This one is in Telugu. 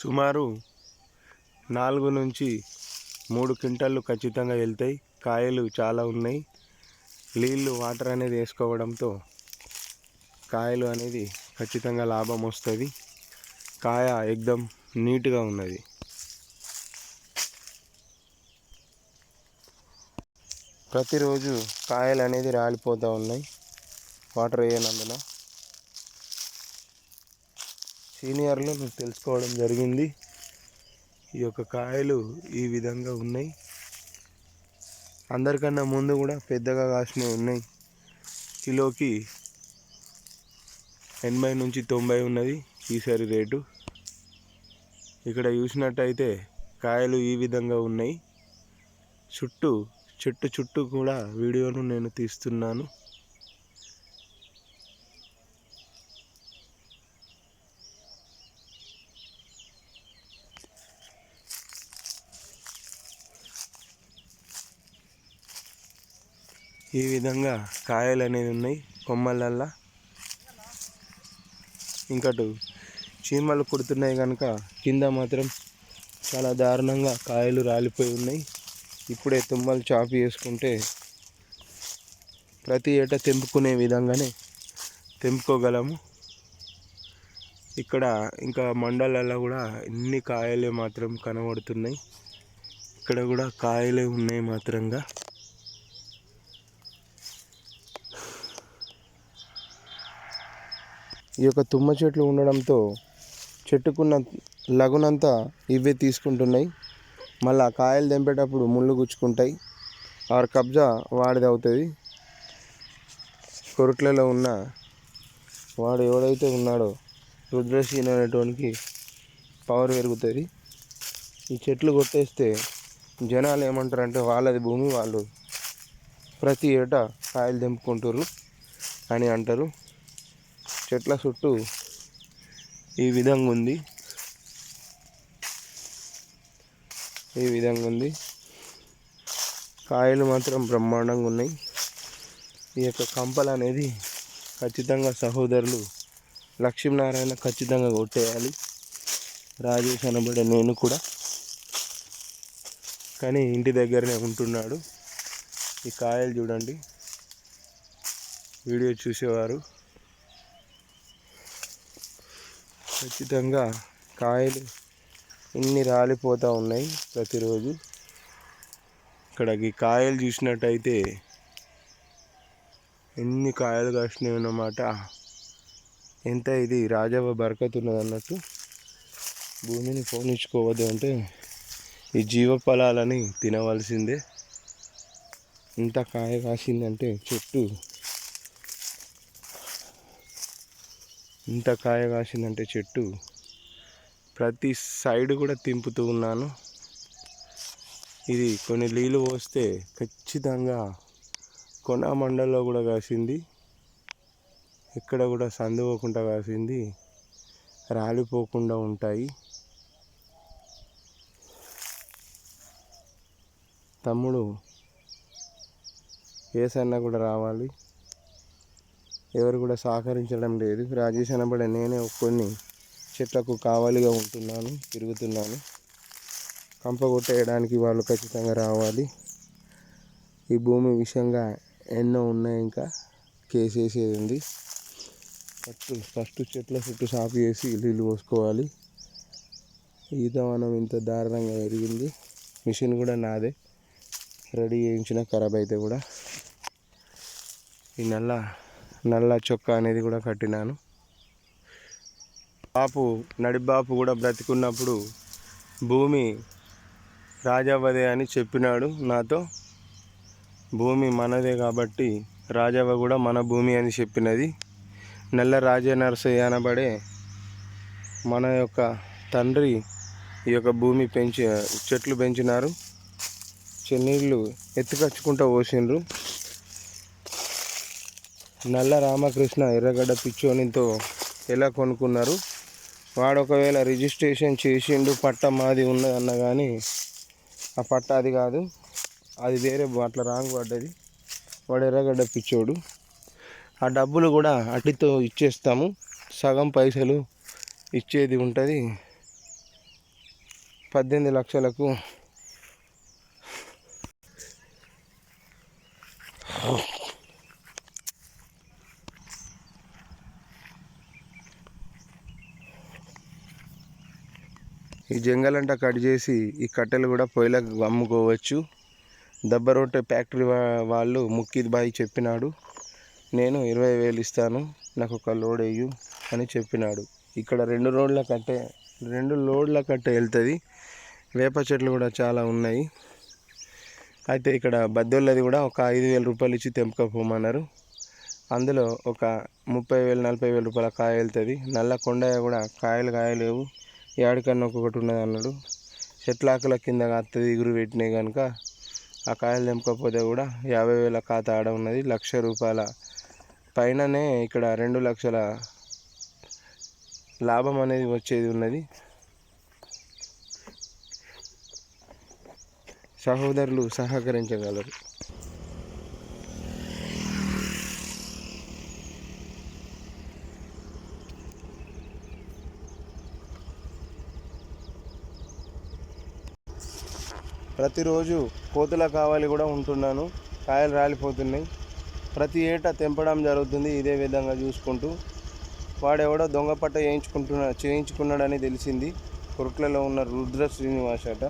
సుమారు 4 నుంచి 3 క్వింటాళ్ళు ఖచ్చితంగా వెళ్తాయి. కాయలు చాలా ఉన్నాయి. నీళ్ళు వాటర్ అనేది వేసుకోవడంతో కాయలు అనేది ఖచ్చితంగా లాభం వస్తుంది. కాయ ఎక్దం నీట్గా ఉన్నది. ప్రతిరోజు కాయలు అనేది రాలిపోతూ ఉన్నాయి వాటర్ వేయనందున. సీనియర్లు తెలుసుకోవడం జరిగింది. ఈ యొక్క కాయలు ఈ విధంగా ఉన్నాయి. అందరికన్నా ముందు కూడా పెద్దగా కాసినవి ఉన్నాయి. కిలోకి 80 నుంచి 90 ఉన్నది ఈసారి రేటు. ఇక్కడ చూసినట్టయితే కాయలు ఈ విధంగా ఉన్నాయి. చెట్టు చుట్టూ కూడా వీడియోను నేను తీస్తున్నాను. ఈ విధంగా కాయలు అనేవి ఉన్నాయి కొమ్మలల్లా. ఇంకటు చీమలు కుడుతున్నాయి కనుక కింద మాత్రం చాలా దారుణంగా కాయలు రాలిపోయి ఉన్నాయి. ఇప్పుడే తుమ్మలు చాపి వేసుకుంటే ప్రతి ఏటా తెంపుకునే విధంగానే తెంపుకోగలము. ఇక్కడ ఇంకా మండలాల్లో కూడా ఇన్ని కాయలే మాత్రం కనబడుతున్నాయి. ఇక్కడ కూడా కాయలే ఉన్నాయి మాత్రంగా. ఈ యొక్క తుమ్మ చెట్లు ఉండడంతో చెట్టుకున్న లగునంతా ఇవే తీసుకుంటున్నాయి. మళ్ళీ కాయలు తెంపేటప్పుడు ముళ్ళు గుచ్చుకుంటాయి. ఆరు కబ్జా వాడిది అవుతుంది. కొరుట్లలో ఉన్న వాడు ఎవడైతే ఉన్నాడో రుద్రసీన అనేటోనికి పవర్ పెరుగుతుంది. ఈ చెట్లు కొట్టేస్తే జనాలు ఏమంటారంటే వాళ్ళది భూమి, వాళ్ళు ప్రతి ఏటా కాయలు తెంపుకుంటారు అని అంటారు. చెట్ల చుట్టూ ఈ విధంగా ఉంది. కాయలు మాత్రం బ్రహ్మాండంగా ఉన్నాయి. ఈ యొక్క కంపలు అనేది ఖచ్చితంగా సహోదరులు లక్ష్మీనారాయణ ఖచ్చితంగా కొట్టేయాలి. రాజేష్ అనబడే నేను కూడా, కానీ ఇంటి దగ్గరనే ఉంటున్నాడు. ఈ కాయలు చూడండి, వీడియో చూసేవారు ఖచ్చితంగా కాయలు ఇన్ని రాలిపోతూ ఉన్నాయి ప్రతిరోజు. ఇక్కడ ఈ కాయలు చూసినట్టయితే ఎన్ని కాయలు కాసినాయి అన్నమాట. ఎంత ఇది రాజవ్వ బరకత్ ఉన్నది అన్నట్టు. భూమిని పోనిచ్చుకోవద్దు అంటే ఈ జీవ ఫలాలని తినవలసిందే. ఇంత కాయ కాసిందంటే చెట్టు, ప్రతి సైడ్ కూడా తింపుతూ ఉన్నాను. ఇది కొన్ని నీళ్ళు పోస్తే ఖచ్చితంగా కొన మండల్లో కూడా కాసింది. ఎక్కడ కూడా సందుపోకుండా కాసింది. రాలిపోకుండా ఉంటాయి. తమ్ముడు ఏసన్న కూడా రావాలి. ఎవరు కూడా సహకరించడం లేదు. రాజేష్ అనబడే నేనే కొన్ని చెట్లకు కావాలిగా ఉంటున్నాను, తిరుగుతున్నాను. కంప కొట్టేయడానికి వాళ్ళు ఖచ్చితంగా రావాలి. ఈ భూమి విషయంగా ఎన్నో ఉన్నాయి, ఇంకా కేసు వేసేది ఉంది. ఫస్ట్ చెట్ల చుట్టూ సాపు చేసి నీళ్ళు పోసుకోవాలి. ఈతవనం ఇంత దారుణంగా ఎరిగింది. మిషన్ కూడా నాదే, రెడీ చేయించిన ఖరాబ్ అయితే కూడా. ఈ నల్ల చొక్కా అనేది కూడా కట్టినాను. నడిబాపు కూడా బ్రతికున్నప్పుడు భూమి రాజవ్వదే అని చెప్పినాడు నాతో. భూమి మనదే కాబట్టి రాజవ్వ కూడా మన భూమి అని చెప్పినది. నల్ల రాజనరసయ్య అనబడే మన యొక్క తండ్రి ఈ యొక్క భూమి చెట్లు పెంచినారు. చెన్నీళ్ళు ఎత్తుకచ్చుకుంటూ పోసిండ్రు. నల్ల రామకృష్ణ ఎర్రగడ్డ పిచ్చోనితో ఎలా కొనుక్కున్నారు. వాడు ఒకవేళ రిజిస్ట్రేషన్ చేసిండు, పట్ట మాది ఉన్నదన్న కానీ ఆ పట్ట అది కాదు, అది వేరే అట్లా రాంగ్ పడ్డది. వాడు ఎర్రగడ్డ పిచ్చోడు. ఆ డబ్బులు కూడా అట్టితో ఇచ్చేస్తాము. సగం పైసలు ఇచ్చేది ఉంటుంది, 18 లక్షలకు ఈ జంగలంట కట్ చేసి ఈ కట్టెలు కూడా పొయ్యిలకు అమ్ముకోవచ్చు. దబ్బ రొట్టె ఫ్యాక్టరీ వాళ్ళు ముక్కిద్ బాయ్ చెప్పినాడు, నేను 20,000 ఇస్తాను, నాకు ఒక లోడ్ వేయు అని చెప్పినాడు. ఇక్కడ 2 లోడ్ల కట్టే వెళ్తుంది. వేప చెట్లు కూడా చాలా ఉన్నాయి. అయితే ఇక్కడ బద్దోళ్ళది కూడా ఒక 5,000 రూపాయలు ఇచ్చి తెంపుకపోమన్నారు. అందులో ఒక 30,000 40,000 రూపాయల కాయ వెళ్తుంది. నల్ల కొండయ్య కూడా కాయలు కాయలేవు, ఏడుకన్నా ఒక్కొక్కటి ఉన్నది అన్నాడు. చెట్లాకుల కింద కాస్తుంది ఇగురు పెట్టినాయి కనుక ఆ కాయలు తెంపకపోతే కూడా 50,000 ఖాతా ఆడ ఉన్నది. 1,00,000 రూపాయల పైననే ఇక్కడ 2 లక్షల లాభం అనేది వచ్చేది ఉన్నది. సహోదరులు సహకరించగలరు. ప్రతిరోజు కోతుల కావాలి కూడా ఉంటున్నాను. కాయలు రాలిపోతున్నాయి. ప్రతి ఏటా తెంపడం జరుగుతుంది ఇదే విధంగా చూసుకుంటూ. వాడెవడో దొంగ పట్ట చేయించుకున్నాడని తెలిసింది. కొరుట్లలో ఉన్న రుద్ర శ్రీనివాస్ అట.